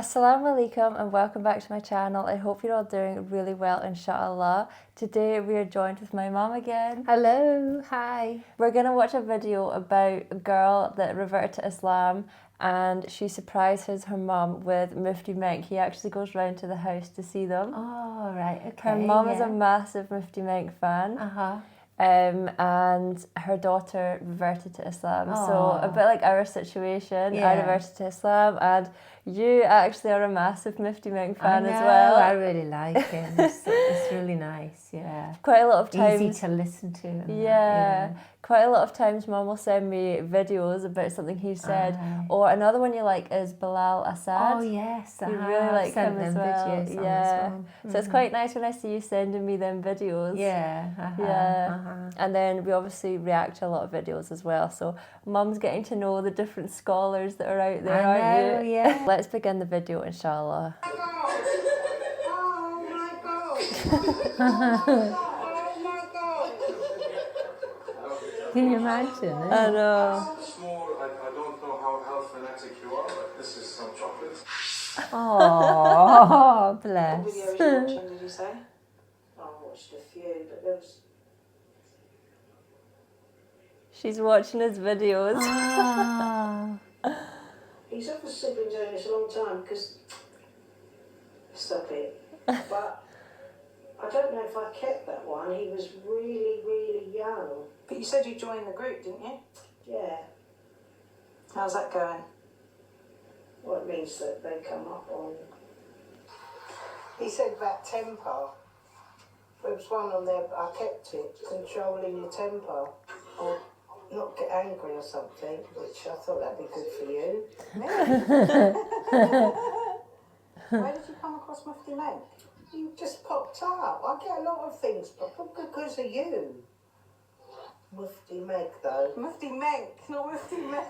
Assalamu alaikum and welcome back to my channel. I hope you're all doing really well, inshallah. Today we are joined with my mom again. Hello, hi. We're going to watch a video about a girl that reverted to Islam and she surprises her mom with Mufti Menk. He actually goes round to the house to see them. Oh, right, okay. Her mom is a massive Mufti Menk fan. And her daughter reverted to Islam. Aww. So a bit like our situation, I reverted to Islam and you actually are a massive Mufti Menk fan as well. I really like him. It's really nice, yeah. Quite a lot of times. Easy to listen to. Yeah. Quite a lot of times mum will send me videos about something he said. Or another one you like is Bilal Assad. Oh yes, you really like him as well. Videos yeah. So it's quite nice when I see you sending me them videos. And then we obviously react to a lot of videos as well. So mum's getting to know the different scholars that are out there, aren't you? Yeah. Let's begin the video, inshallah. Oh my God. Can you imagine? I know. Small, I don't know how health fanatic you are, but this is some chocolate. Oh, bless. What videos are you watching, did you say? I watched a few, but there was... She's watching his videos. He's obviously been doing this a long time, because... Stop it. But I don't know if I kept that one. He was really, really young. But you said you joined the group, didn't you? Yeah. How's that going? Well, it means that they come up on... He said about temper. There was one on there, but I kept it, controlling your temper. Or not get angry or something, which I thought that'd be good for you. Where did you come across Mufti Menk? You just popped up. I get a lot of things, but because of you. Mufti Menk, though. Mufti Menk, not Mufti Menk.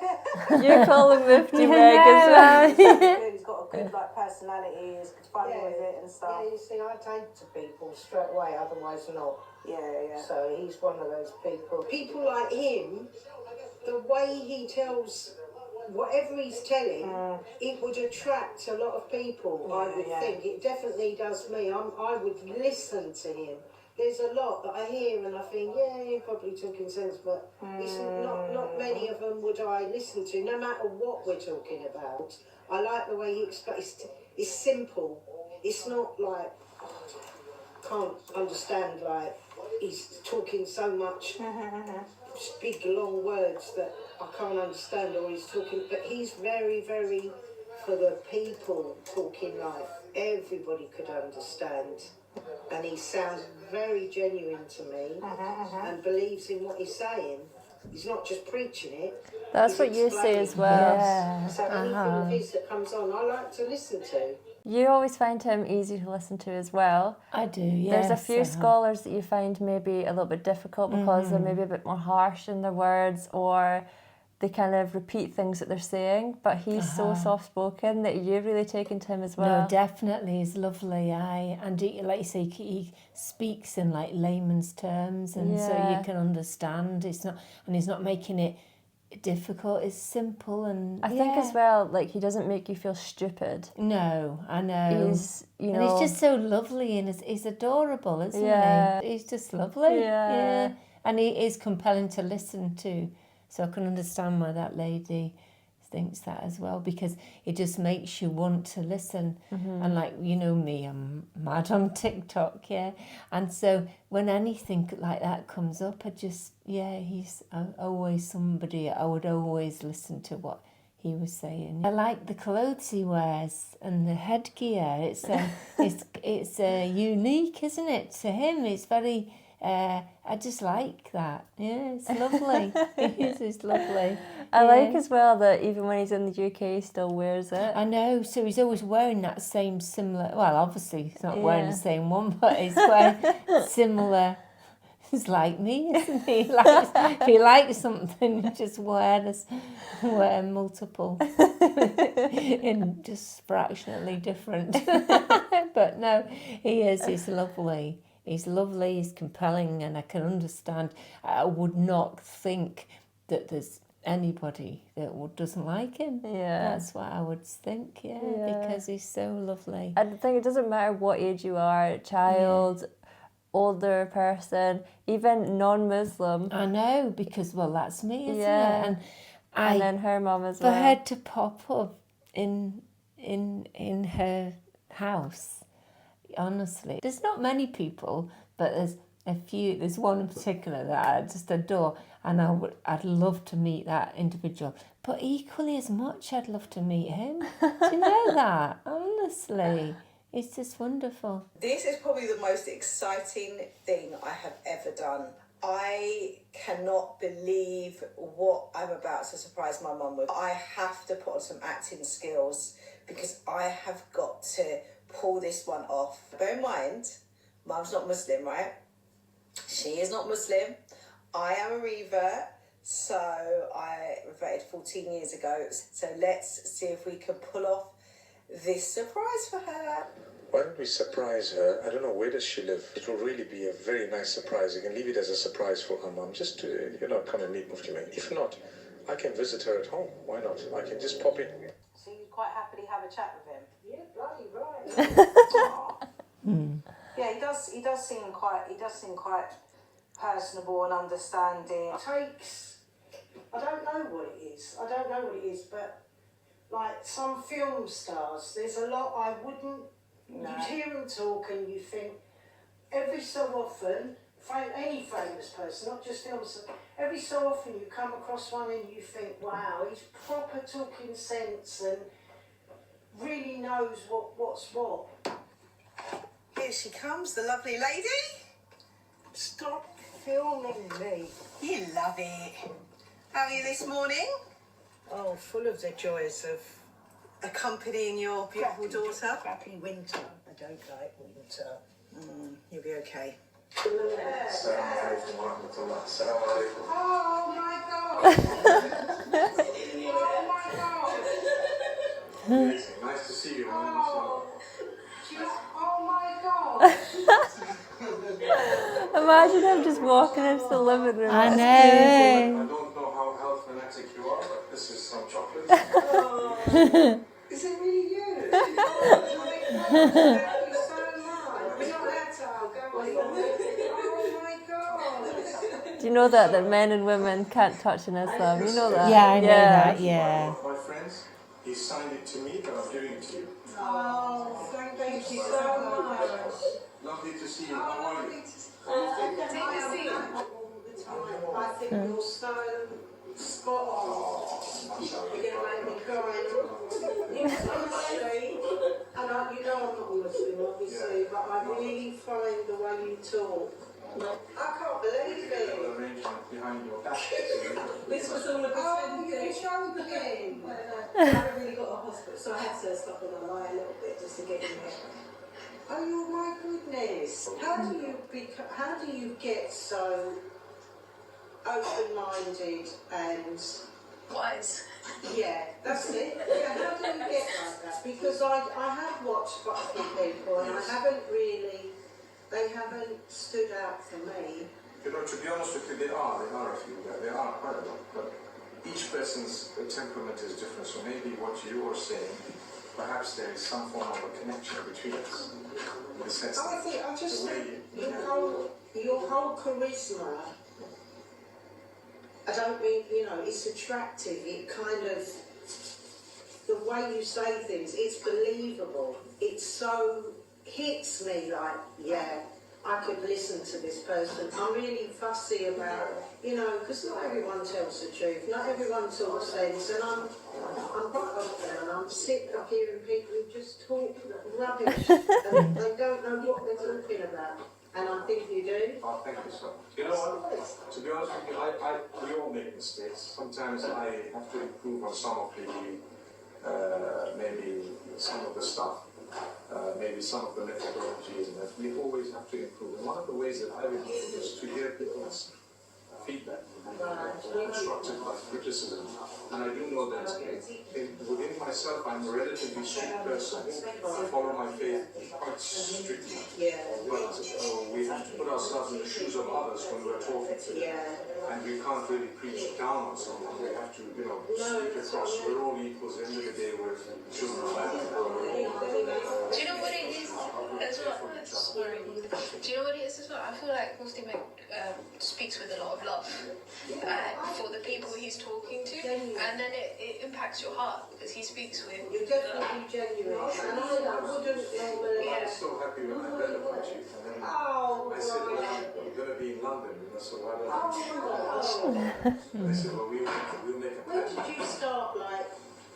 You call him Mufti Menk as well. He's got a good personality, he's funny with it and stuff. Yeah, you see, I take to people straight away, otherwise not. Yeah. So he's one of those people. People like him, the way he tells... Whatever he's telling, it would attract a lot of people, I would think. It definitely does me. I would listen to him. There's a lot that I hear and I think, yeah, you're probably talking sense, but it's not many of them would I listen to, no matter what we're talking about. I like the way he explains. It's simple. It's not like, can't understand, like, he's talking so much big, long words that I can't understand, or he's talking, but he's very, very, for the people, talking like everybody could understand. And he sounds very genuine to me and believes in what he's saying. He's not just preaching it. That's what you say as well. Yeah. So anything of his that comes on, I like to listen to. You always find him easy to listen to as well. I do, yes. There's a few scholars that you find maybe a little bit difficult because they're maybe a bit more harsh in their words, or they kind of repeat things that they're saying, but he's so soft-spoken that you've really taken to him as well. No, definitely, he's lovely, and he, like you say, he speaks in like layman's terms, and so you can understand. He's not making it difficult. It's simple, and I think as well, like, he doesn't make you feel stupid. No, I know. He's, you know, and he's just so lovely, and he's adorable, isn't he? He's just lovely. Yeah. And he is compelling to listen to. So I can understand why that lady thinks that as well, because it just makes you want to listen. And like, you know me, I'm mad on TikTok, and so when anything like that comes up, I just, he's always somebody I would always listen to what he was saying. I like the clothes he wears and the headgear. It's unique, isn't it, to him? It's very I just like that. Yeah, it's lovely. It's lovely. I like as well that even when he's in the UK, he still wears it. I know, so he's always wearing that same similar, well, obviously he's not wearing the same one, but he's wearing similar. He's like me, isn't he? If he likes something, just wear multiple, in just fractionally different. But no, he's lovely. He's lovely, he's compelling, and I can understand. I would not think that there's anybody that doesn't like him. Yeah. That's what I would think, because he's so lovely. I think it doesn't matter what age you are, child, older person, even non-Muslim. I know, because, well, that's me, isn't it? And then her mum as well. For her to pop up in her house, honestly. There's not many people, but there's a few. There's one in particular that I just adore, and I'd love to meet that individual. But equally as much, I'd love to meet him. Do you know that? Honestly, it's just wonderful. This is probably the most exciting thing I have ever done. I cannot believe what I'm about to surprise my mum with. I have to put on some acting skills because I have got to pull this one off. Bear in mind, Mum's not Muslim, right? She is not Muslim. I am a revert, so I reverted 14 years ago. So let's see if we can pull off this surprise for her. Why don't we surprise her? I don't know, where does she live? It will really be a very nice surprise. You can leave it as a surprise for her mum, just to, come and meet Mufti Menk. If not, I can visit her at home. Why not? I can just pop in. So you quite happily have a chat with him? Yeah, bloody right. Yeah, he does seem quite personable and understanding. It takes, I don't know what it is, but like some film stars, there's a lot I wouldn't. No. You hear them talk and you think, every so often, any famous person, not just film stars, every so often you come across one and you think, wow, he's proper talking sense and really knows what's what. Here she comes, the lovely lady. Stop filming me. You love it. How are you this morning? Oh, full of the joys of accompanying your beautiful daughter. Happy winter. I don't like winter. You'll be okay. Assalamu alaikum wa rahmatullah. Assalamu alaikum. Oh my God! Oh my God! Amazing. Nice to see you. Oh my God! Imagine him just walking into the living room. I know. I don't know how health fanatic you are, but this is some chocolate. Oh, is it really you? Thank you so much. We're not allowed to go on. Oh my God! Do you know that men and women can't touch in Islam? You know that? Yeah, I know that, yeah. My friends, he signed it to me, but I'm giving it to you. Oh, thank you so much. Lovely to see you. How are you? I think you're so spot on. You're going to make me cry. Honestly, and I'm not a Muslim, obviously, but I really find the way you talk. I can't believe it. Arrangement behind your back. This was all a bit you're joking. I haven't really got a hospital, so I had to stop on the line a little bit just to get in there. Oh my goodness! How do you get so open-minded and wise? Yeah, that's it. Yeah, how do you get like that? Because I have watched quite a few people, and they haven't stood out for me. To be honest with you, there are a few. There are quite a lot, but each person's temperament is different. So maybe what you are saying, perhaps there is some form of a connection between us. In the sense I just think your whole charisma. I don't mean, it's attractive. It kind of, the way you say things, it's believable. It so hits me like, yeah, I could listen to this person. I'm really fussy about, because not everyone tells the truth. Not everyone talks sense. And I'm quite often, and I'm sick of hearing people who just talk rubbish. And they don't know what they're talking about. And I think you do. Oh, thank you, sir. You know what? To be honest with you, we all make mistakes. Sometimes I have to improve on some of maybe some of the stuff, maybe some of the methodologies, and that we always have to improve. And one of the ways that I would do is to hear people's feedback, constructive criticism. And I do know that within myself, I'm a relatively strict person. I follow my faith quite strictly. But we have to put ourselves in the shoes of others when we're talking to them. And we can't really preach down on someone. We have to, speak across. We're all equals. At the end of the day, we're children of God. Do you know what it is as well? Sorry. Do you know what it is as well? I feel like Mufti Menk speaks with a lot of love for the people he's talking to, and then it impacts your heart because he speaks with. You're definitely genuine, and I wouldn't normally. I was so happy when I read about you. And then I said, well, you're going to be in London, so why don't I said, well, we'll make a plan. When did you start,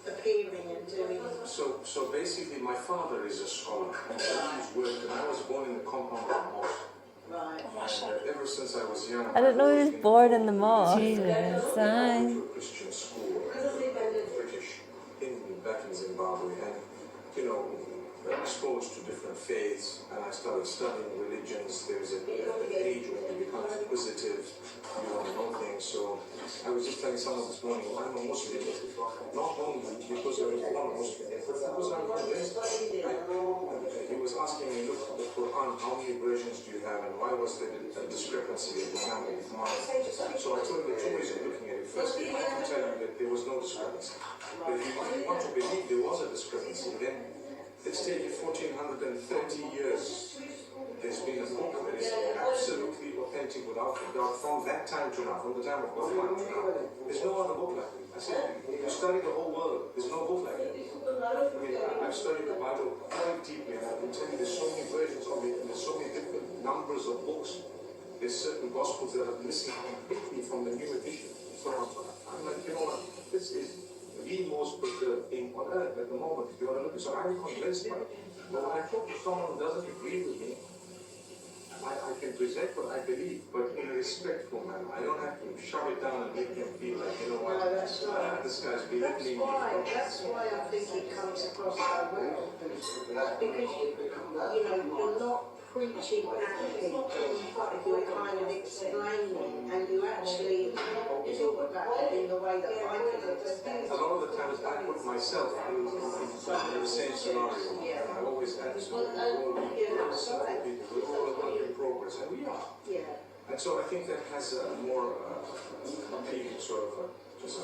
appearing and doing? So basically, my father is a scholar, and he's worked, and I was born in the compound of a mosque. Right. And ever since I was young, I didn't know he was born in the mosque. Jesus, I went to a Christian school, British, back in Zimbabwe, and exposed to different faiths, and I started studying religions. There was an age when you become inquisitive, you want to know things. So I was just telling someone this morning, I'm a Muslim, not only because I was born a Muslim, but because I'm convinced. He was asking me, look at the Quran, how many versions do you have, and why was there a discrepancy at the time of the Quran? So I told him the two ways of looking at it. Firstly, I can tell you that there was no discrepancy. But if you want to believe there was a discrepancy, then let's take it 1430 years. There's been a book that is absolutely authentic without a doubt from that time to now, from the time of Quran to now. There's no other book like it. I said, you study the whole world, there's no book like it. I mean, I've studied the Bible quite deeply, and I can tell you there's so many versions of it, and there's so many different numbers of books. There's certain Gospels that are missing completely from the new edition. So I'm like, this is the most preserved thing on earth at the moment. If you want to look at, so I'm convinced by it. But when I talk to someone who doesn't agree with me, I can present what I believe, but in a respectful manner. I don't have to shove it down and make them feel like, what, that's right. This guy's believing me. That's why I think it comes across so well. Because you're not preaching at people, you're kind of explaining, and you actually talk about it in the way that I can explain. A lot of the times I put myself in the same scenario. I always had to. We're all a work in progress, and we are. And so I think that has a more appealing sort of just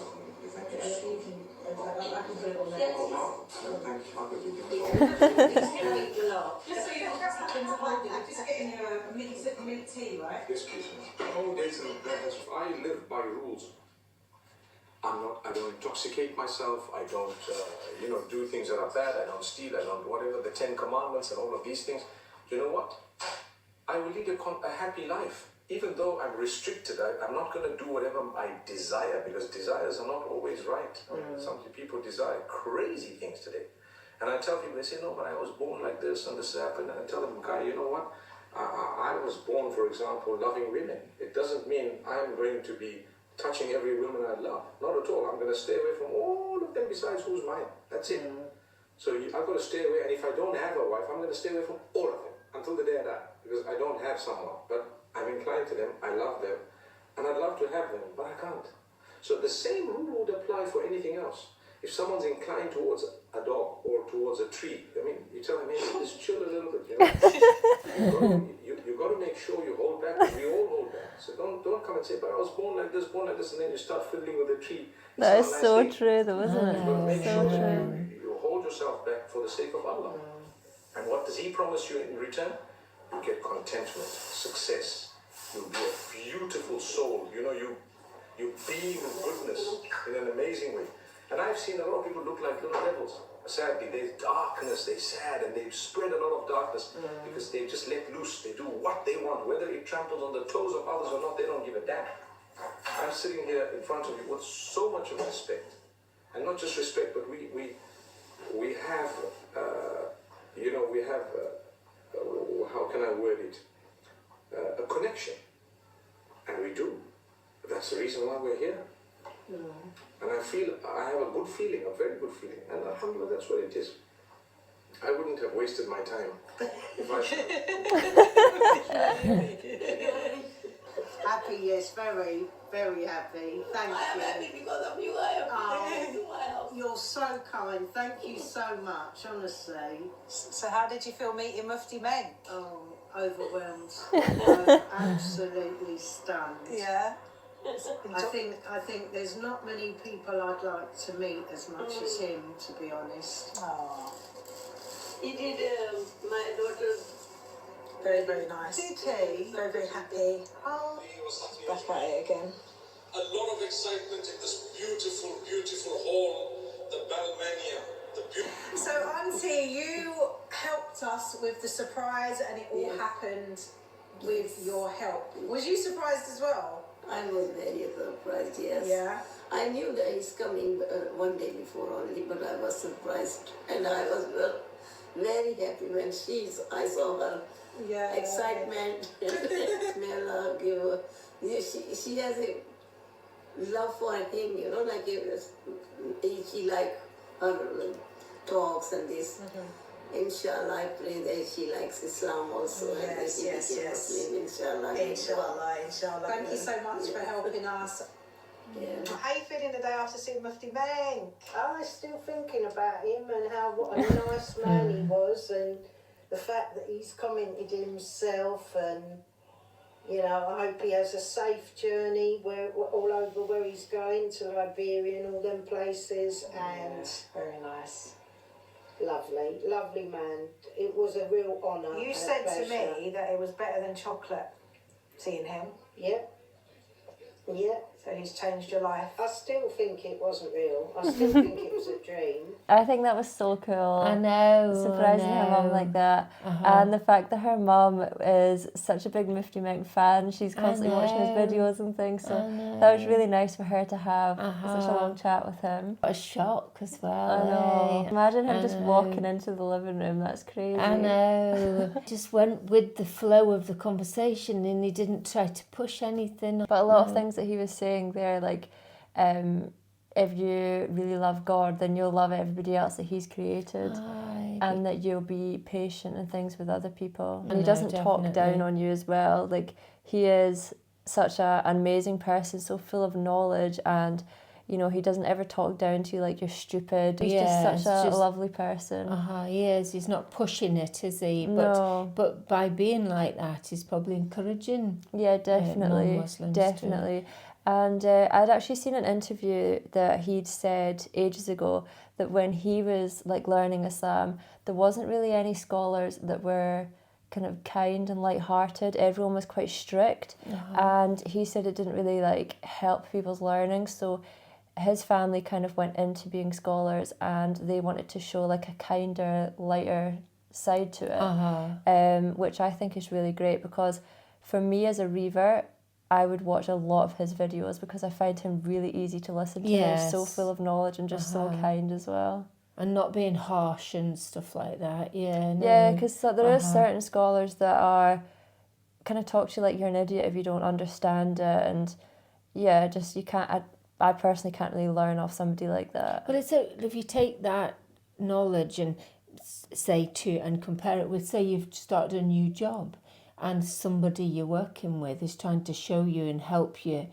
thank you so much. I can put it on there. Oh, no. Thank you. I'll give you Just so you don't happen to hold it, I'm just getting a mint tea, right? Yes, please. Oh, I live by rules. I don't intoxicate myself. I don't, do things that are bad. I don't steal. I don't whatever, the 10 Commandments and all of these things. You know what? I will lead a happy life. Even though I'm restricted, I'm not going to do whatever I desire, because desires are not always right. Some people desire crazy things today. And I tell people, they say, no, but I was born like this and this happened. And I tell them, guy, you know what? I was born, for example, loving women. It doesn't mean I'm going to be touching every woman I love. Not at all. I'm going to stay away from all of them besides who's mine. That's it. So I've got to stay away. And if I don't have a wife, I'm going to stay away from all of them until the day I die. Because I don't have someone. But I'm inclined to them, I love them, and I'd love to have them, but I can't. So the same rule would apply for anything else. If someone's inclined towards a dog or towards a tree, you tell them, hey, just chill a little bit, You've got to make sure you hold back, we all hold back. So don't come and say, but I was born like this, and then you start fiddling with a tree. That is so true though, isn't it? But make So sure true. you hold yourself back for the sake of Allah. And what does He promise you in return? You get contentment, success. You'll be a beautiful soul. You beam with goodness in an amazing way. And I've seen a lot of people look like little devils. Sadly, there's darkness, they're sad, and they've spread a lot of darkness because they've just let loose. They do what they want, whether it tramples on the toes of others or not, they don't give a damn. I'm sitting here in front of you with so much of respect. And not just respect, but we have, how can I word it? A connection. And we do. That's the reason why we're here. And I have a good feeling, a very good feeling. And alhamdulillah, that's what it is. I wouldn't have wasted my time if I Happy, yes, very, very happy. Thank you. I'm happy because of you. I am to my house. You're so kind. Thank you so much, honestly. So how did you feel meeting Mufti Menk? Oh, overwhelmed. I'm absolutely stunned. Yeah. I think there's not many people I'd like to meet as much as him, to be honest. Oh. He did my daughter's. Very, very nice. Did he? Very, very happy. Oh, Back at it again. A lot of excitement in this beautiful, beautiful hall, the Balmania. So, Auntie, you helped us with the surprise and it all happened with your help. Was you surprised as well? I was very surprised, yes. Yeah. I knew that he's coming one day before only, but I was surprised. And I was very happy when I saw her excitement. May Allah give her. She has a love for him, you know, like she like her talks and this. Inshallah, I pray that she likes Islam also. Yes, and that she became Muslim, inshallah. Inshallah. Thank you so much for helping us. Yeah. How are you feeling the day after seeing Mufti Menk? I'm still thinking about him and what a nice man he was, and the fact that he's commented himself, and you know, I hope he has a safe journey all over where he's going, to Liberia and all them places. And Very nice. lovely man. It was a real honour. You and a said to pleasure. me that it was better than chocolate seeing him. Yep. So he's changed your life. I still think it wasn't real. I still think it was a dream. I think that was so cool. I know. Surprising her mum like that. And the fact that her mum is such a big Mufti Menk fan. She's constantly watching his videos and things. So that was really nice for her to have such a long chat with him. What a shock as well. I know. Imagine him just know. walking into the living room. That's crazy. I know. Just went with the flow of the conversation and he didn't try to push anything. But a lot of things that he was saying there, like, if you really love God, then you'll love everybody else that he's created. And that you'll be patient and things with other people. And he doesn't talk down on you as well. Like, he is such an amazing person, so full of knowledge, and you know, he doesn't ever talk down to you like you're stupid. He's just such a lovely person. He is. He's not pushing it, is he? No. But by being like that, he's probably encouraging. Yeah, definitely. non-Muslims definitely. And I'd actually seen an interview that he'd said ages ago that when he was like learning Islam, there wasn't really any scholars that were kind of kind and light-hearted. Everyone was quite strict, and he said it didn't really like help people's learning. So his family kind of went into being scholars, and they wanted to show like a kinder, lighter side to it, which I think is really great, because for me as a revert, I would watch a lot of his videos because I find him really easy to listen to. He's so full of knowledge and just so kind as well. And not being harsh and stuff like that. Yeah, no. Yeah, because there is certain scholars that are kind of talk to you like you're an idiot if you don't understand it, and yeah, just you can't. I personally can't really learn off somebody like that. But it's if you take that knowledge and and compare it with, say you've started a new job, and somebody you're working with is trying to show you and help you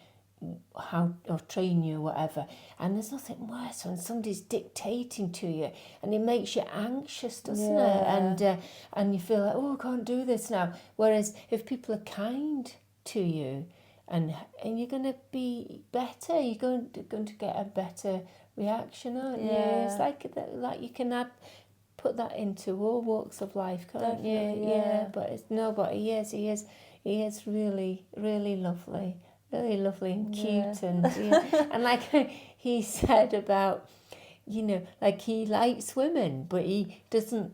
how or train you or whatever, and there's nothing worse when somebody's dictating to you and it makes you anxious, doesn't it? And you feel like, oh, I can't do this now. Whereas if people are kind to you and you're going to be better, you're going to get a better reaction, aren't you? It's like you can put that into all walks of life, can't you? Yeah. But he is really, really lovely. Really lovely and cute, and and like he said about, you know, like he likes women, but he doesn't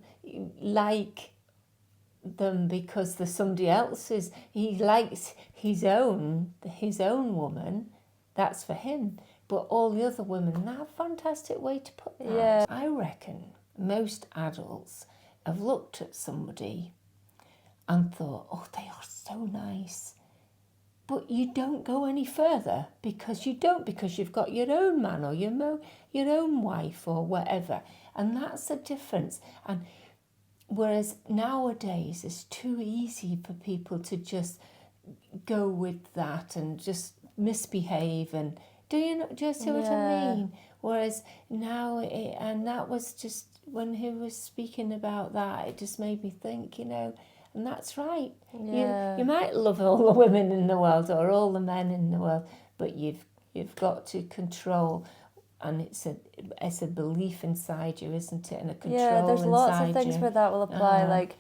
like them because there's somebody else's. He likes his own woman. That's for him. But all the other women, that's a fantastic way to put that. Yeah. I reckon most adults have looked at somebody and thought, oh, they are so nice. But you don't go any further because you've got your own man or your own wife or whatever. And that's the difference. And whereas nowadays it's too easy for people to just go with that and just misbehave, and do you see what I mean? Whereas now, and that was just when he was speaking about that, it just made me think, and that's right. Yeah. You might love all the women in the world or all the men in the world, but you've got to control, and it's a belief inside you, isn't it? And a control inside you. Yeah, there's lots of things where that will apply. Like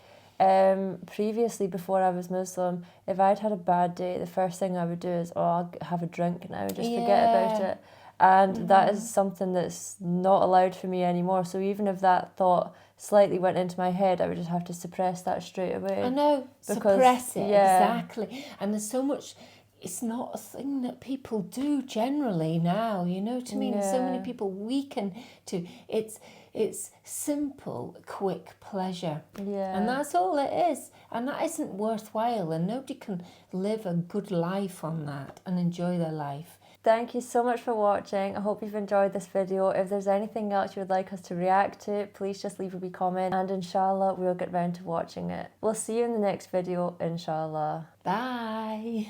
previously, before I was Muslim, if I'd had a bad day, the first thing I would do is, I'll have a drink and I would just forget about it. And that is something that's not allowed for me anymore. So even if that thought slightly went into my head, I would just have to suppress that straight away. I know, suppress it, exactly. And there's so much, it's not a thing that people do generally now, you know what I mean? So many people weaken to, it's simple, quick pleasure. Yeah. And that's all it is. And that isn't worthwhile, and nobody can live a good life on that and enjoy their life. Thank you so much for watching. I hope you've enjoyed this video. If there's anything else you would like us to react to, please just leave a wee comment, and inshallah we'll get round to watching it. We'll see you in the next video, inshallah. Bye.